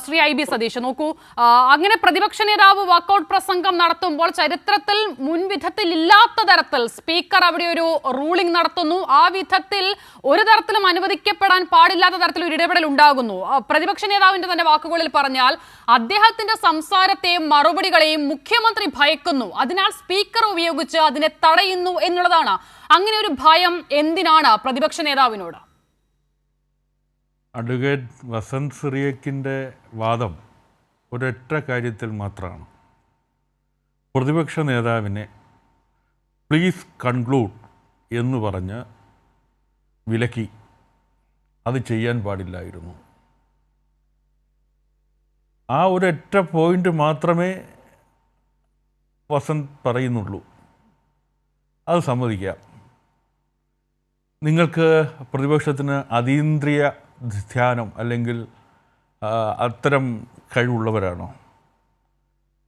Shri IB Satheesh, നോക്കൂ, അങ്ങനെ പ്രതിപക്ഷ നേതാവ് വാക്കൌട്ട് പ്രസംഗം നടത്തുമ്പോൾ ചരിത്രത്തിൽ മുൻവിധത്തിൽ ഇല്ലാത്ത തരത്തിൽ സ്പീക്കർ അവിടെ ഒരു റൂളിംഗ് നടത്തുന്നു. ആ വിധത്തിൽ ഒരു തരത്തിലും അനുവദിക്കപ്പെടാൻ പാടില്ലാത്ത തരത്തിൽ ഒരു ഇടപെടൽ ഉണ്ടാകുന്നു. പ്രതിപക്ഷ നേതാവിന്റെ തന്നെ വാക്കുകളിൽ പറഞ്ഞാൽ അദ്ദേഹത്തിന്റെ സംസാരത്തെയും മറുപടികളെയും മുഖ്യമന്ത്രി ഭയക്കുന്നു, അതിനാൽ സ്പീക്കർ ഉപയോഗിച്ച് അതിനെ തടയുന്നു എന്നുള്ളതാണ്. അങ്ങനെ ഒരു ഭയം എന്തിനാണ് പ്രതിപക്ഷ നേതാവിനോട്? അഡ്വക്കേറ്റ് വസന്ത് സിറിയക്കിൻ്റെ വാദം ഒരൊറ്റ കാര്യത്തിൽ മാത്രമാണ്. പ്രതിപക്ഷ നേതാവിനെ പ്ലീസ് കൺക്ലൂഡ് എന്ന് പറഞ്ഞ് വിലക്കി. അത് ചെയ്യാൻ പാടില്ലായിരുന്നു. ആ ഒരൊറ്റ പോയിന്റ് മാത്രമേ വസന്ത് പറയുന്നുള്ളൂ. അത് സമ്മതിക്കാം. നിങ്ങൾക്ക് പ്രതിപക്ഷത്തിന് അതീന്ദ്രിയ ധ്യാനം അല്ലെങ്കിൽ അത്തരം കഴിവുള്ളവരാണോ?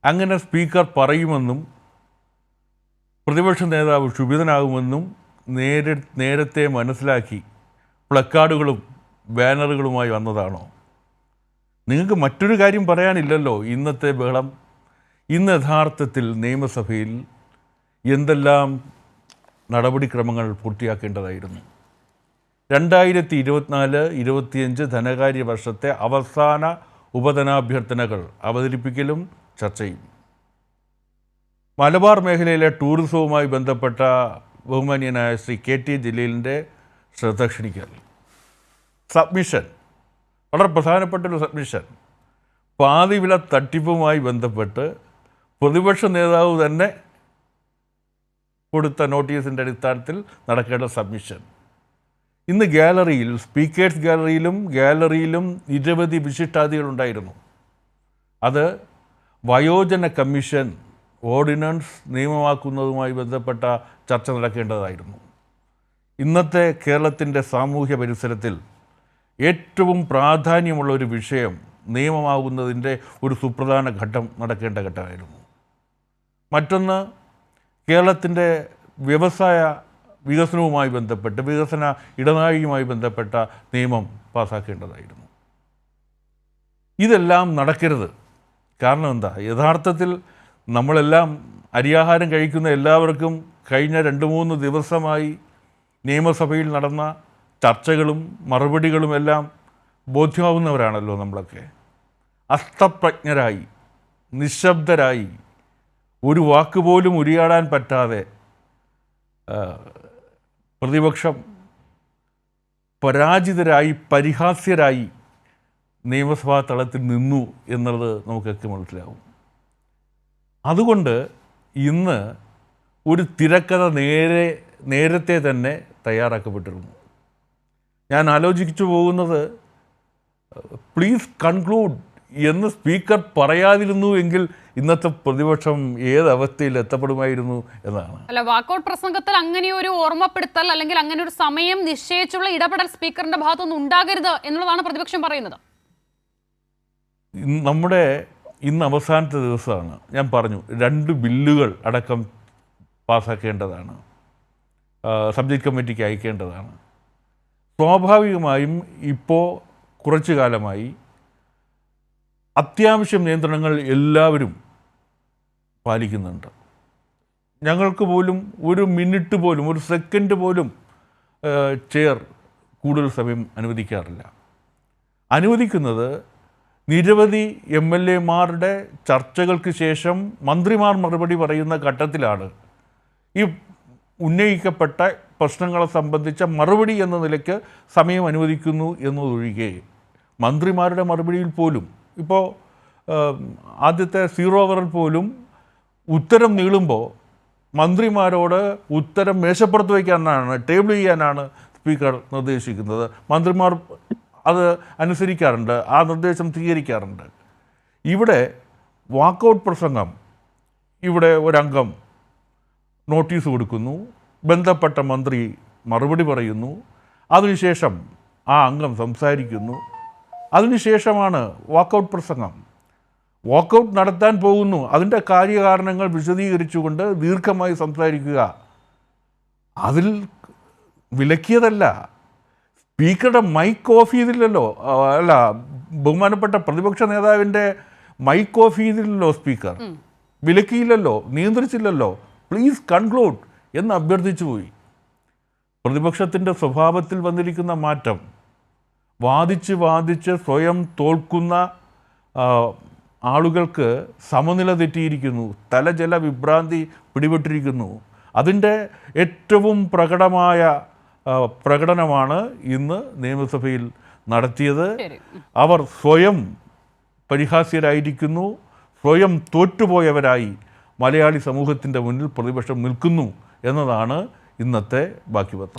അങ്ങനെ സ്പീക്കർ പറയുമെന്നും പ്രതിപക്ഷ നേതാവ് ക്ഷുഭിതനാകുമെന്നും നേരത്തെ മനസ്സിലാക്കി പ്ലക്കാർഡുകളും ബാനറുകളുമായി വന്നതാണോ? നിങ്ങൾക്ക് മറ്റൊരു കാര്യം പറയാനില്ലല്ലോ. ഇന്നത്തെ ബഹളം, ഇന്ന് യഥാർത്ഥത്തിൽ നിയമസഭയിൽ എന്തെല്ലാം നടപടിക്രമങ്ങൾ പൂർത്തിയാക്കേണ്ടതായിരുന്നു. 2024-25 ധനകാര്യ വർഷത്തെ അവസാന ഉപധനാഭ്യർത്ഥനകൾ അവതരിപ്പിക്കലും ചർച്ചയും, മലബാർ മേഖലയിലെ ടൂറിസവുമായി ബന്ധപ്പെട്ട ബഹുമാന്യനായ ശ്രീ KT ജലീലിൻ്റെ ശ്രദ്ധ ക്ഷണിക്കൽ, സബ്മിഷൻ, വളരെ പ്രധാനപ്പെട്ടൊരു സബ്മിഷൻ, പാതിവില തട്ടിപ്പുമായി ബന്ധപ്പെട്ട് പ്രതിപക്ഷ നേതാവ് തന്നെ കൊടുത്ത നോട്ടീസിൻ്റെ അടിസ്ഥാനത്തിൽ നടക്കേണ്ട സബ്മിഷൻ. ഇന്ന് ഗാലറിയിൽ, സ്പീക്കേഴ്സ് ഗാലറിയിലും നിരവധി വിശിഷ്ടാതികളുണ്ടായിരുന്നു. അത് വയോജന കമ്മീഷൻ ഓർഡിനൻസ് നിയമമാക്കുന്നതുമായി ബന്ധപ്പെട്ട ചർച്ച നടക്കേണ്ടതായിരുന്നു. ഇന്നത്തെ കേരളത്തിൻ്റെ സാമൂഹ്യ പരിസരത്തിൽ ഏറ്റവും പ്രാധാന്യമുള്ള ഒരു വിഷയം നിയമമാകുന്നതിൻ്റെ ഒരു സുപ്രധാന ഘട്ടം നടക്കേണ്ട ഘട്ടമായിരുന്നു. മറ്റൊന്ന്, കേരളത്തിൻ്റെ വ്യവസായ വികസനവുമായി ബന്ധപ്പെട്ട്, വികസന ഇടനാഴിയുമായി ബന്ധപ്പെട്ട നിയമം പാസ്സാക്കേണ്ടതായിരുന്നു. ഇതെല്ലാം നടക്കരുത്. കാരണം എന്താ? യഥാർത്ഥത്തിൽ നമ്മളെല്ലാം അരിയാഹാരം കഴിക്കുന്ന എല്ലാവർക്കും കഴിഞ്ഞ 2-3 ദിവസമായി നിയമസഭയിൽ നടന്ന ചർച്ചകളും മറുപടികളുമെല്ലാം ബോധ്യമാവുന്നവരാണല്ലോ നമ്മളൊക്കെ. അസ്തപ്രജ്ഞരായി, നിശബ്ദരായി, ഒരു വാക്കുപോലും ഉരിയാടാൻ പറ്റാതെ പ്രതിപക്ഷം പരാജിതരായി, പരിഹാസ്യരായി നിയമസഭാ തലത്തിൽ നിന്നു എന്നുള്ളത് നമുക്കൊക്കെ മനസ്സിലാവും. അതുകൊണ്ട് ഇന്ന് ഒരു തിരക്കഥ നേരത്തെ തന്നെ തയ്യാറാക്കപ്പെട്ടിരുന്നു. ഞാൻ ആലോചിച്ചു പോകുന്നത്, പ്ലീസ് കൺക്ലൂഡ് എന്ന് സ്പീക്കർ പറയാതിരുന്നു എങ്കിൽ ഇന്നത്തെ പ്രതിപക്ഷം ഏത് അവസ്ഥയിൽ എത്തപ്പെടുമായിരുന്നു എന്നാണ്. അല്ല, വാക്കൌട്ട് പ്രസംഗത്തിൽ അങ്ങനെ ഒരു ഓർമ്മപ്പെടുത്തൽ അല്ലെങ്കിൽ അങ്ങനെ ഒരു സമയം നിശ്ചയിച്ചുള്ള ഇടപെടൽ സ്പീക്കറിന്റെ ഭാഗത്തുനിന്ന് ഉണ്ടാകരുത് എന്നുള്ളതാണ് പ്രതിപക്ഷം പറയുന്നത്. നമ്മുടെ ഇന്ന് അവസാനത്തെ ദിവസമാണ്. ഞാൻ പറഞ്ഞു, 2 ബില്ലുകൾ അടക്കം പാസ്സാക്കേണ്ടതാണ്, സബ്ജക്റ്റ് കമ്മിറ്റിക്ക് അയക്കേണ്ടതാണ്. സ്വാഭാവികമായും ഇപ്പോൾ കുറച്ചു കാലമായി അത്യാവശ്യം നിയന്ത്രണങ്ങൾ എല്ലാവരും പാലിക്കുന്നുണ്ട്. ഞങ്ങൾക്ക് പോലും ഒരു മിനിറ്റ് പോലും, ഒരു സെക്കൻഡ് പോലും ചെയർ കൂടുതൽ സമയം അനുവദിക്കാറില്ല. അനുവദിക്കുന്നത് നിരവധി MLA-മാരുടെ ചർച്ചകൾക്ക് ശേഷം മന്ത്രിമാർ മറുപടി പറയുന്ന ഘട്ടത്തിലാണ്. ഈ ഉന്നയിക്കപ്പെട്ട പ്രശ്നങ്ങളെ സംബന്ധിച്ച മറുപടി എന്ന നിലയ്ക്ക് സമയം അനുവദിക്കുന്നു എന്നതൊഴികെ മന്ത്രിമാരുടെ മറുപടിയിൽ പോലും, ഇപ്പോൾ ആദ്യത്തെ 0 അവറിൽ പോലും ഉത്തരം നീളുമ്പോൾ മന്ത്രിമാരോട് ഉത്തരം മേശപ്പുറത്ത് വയ്ക്കാനാണ്, ടേബിൾ ചെയ്യാനാണ് സ്പീക്കർ നിർദ്ദേശിക്കുന്നത്. മന്ത്രിമാർ അത് അനുസരിക്കാറുണ്ട്, ആ നിർദ്ദേശം സ്വീകരിക്കാറുണ്ട്. ഇവിടെ വാക്കൗട്ട് പ്രസംഗം, ഇവിടെ ഒരംഗം നോട്ടീസ് കൊടുക്കുന്നു, ബന്ധപ്പെട്ട മന്ത്രി മറുപടി പറയുന്നു, അതിനുശേഷം ആ അംഗം സംസാരിക്കുന്നു, അതിനുശേഷമാണ് വാക്കൗട്ട് പ്രസംഗം. വാക്കൗട്ട് നടത്താൻ പോകുന്നു, അതിൻ്റെ കാര്യകാരണങ്ങൾ വിശദീകരിച്ചുകൊണ്ട് ദീർഘമായി സംസാരിക്കുക. അതിൽ വിലക്കിയതല്ല, സ്പീക്കറുടെ മൈക്ക് ഓഫ് ചെയ്തില്ലല്ലോ, അല്ല ബഹുമാനപ്പെട്ട പ്രതിപക്ഷ നേതാവിൻ്റെ മൈക്ക് ഓഫ് ചെയ്തില്ലല്ലോ സ്പീക്കർ, വിലക്കിയില്ലല്ലോ, നിയന്ത്രിച്ചില്ലല്ലോ. പ്ലീസ് കൺക്ലൂഡ് എന്ന് അഭ്യർത്ഥിച്ചു പോയി. പ്രതിപക്ഷത്തിൻ്റെ സ്വഭാവത്തിൽ വന്നിരിക്കുന്ന മാറ്റം, വാദിച്ച് വാദിച്ച് സ്വയം തോൽക്കുന്ന ആളുകൾക്ക് സമനില തെറ്റിയിരിക്കുന്നു, തലജല വിഭ്രാന്തി പിടിപെട്ടിരിക്കുന്നു. അതിൻ്റെ ഏറ്റവും പ്രകടനമാണ് ഇന്ന് നിയമസഭയിൽ നടത്തിയത്. അവർ സ്വയം പരിഹാസ്യരായിരിക്കുന്നു, സ്വയം തോറ്റുപോയവരായി മലയാളി സമൂഹത്തിൻ്റെ മുന്നിൽ പ്രതിപക്ഷം നിൽക്കുന്നു എന്നതാണ് ഇന്നത്തെ ബാക്കി പത്രം.